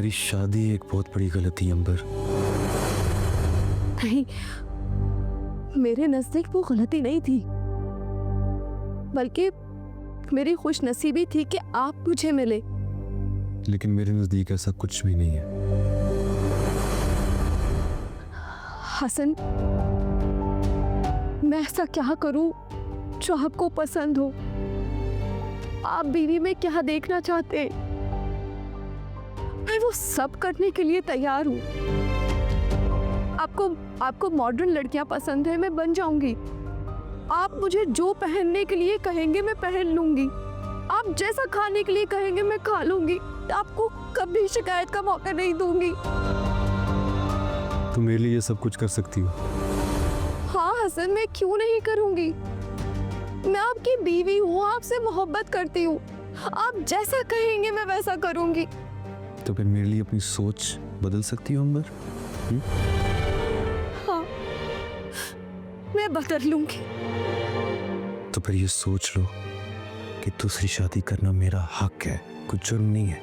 मेरी शादी एक बहुत बड़ी गलती अंबर। नहीं, मेरे नजदीक वो गलती नहीं थी, बल्कि मेरी खुशनसीबी थी कि आप मुझे मिले। लेकिन मेरे नजदीक ऐसा कुछ भी नहीं है। हसन, मैं ऐसा क्या करूं जो आपको पसंद हो? आप बीवी में क्या देखना चाहते हैं? मैं वो सब करने के लिए तैयार हूं। आपको मॉडर्न लड़कियां पसंद है, मैं बन जाऊंगी। आप मुझे जो पहनने के लिए कहेंगे मैं पहन लूंगी। आप जैसा खाने के लिए कहेंगे मैं खा लूंगी। आपको कभी शिकायत का मौका नहीं दूंगी। तुम मेरे लिए ये सब कुछ कर सकती हो? हाँ हसन, मैं क्यों नहीं करूंगी? मैं आपकी बीवी हूँ, आपसे मोहब्बत करती हूँ। आप जैसा कहेंगे मैं वैसा करूंगी। तो फिर मेरे लिए अपनी सोच बदल सकती हो अंबर? हाँ, मैं बदल लूंगी। तो फिर ये सोच लो कि दूसरी शादी करना मेरा हक है, कुछ जुर्म नहीं है।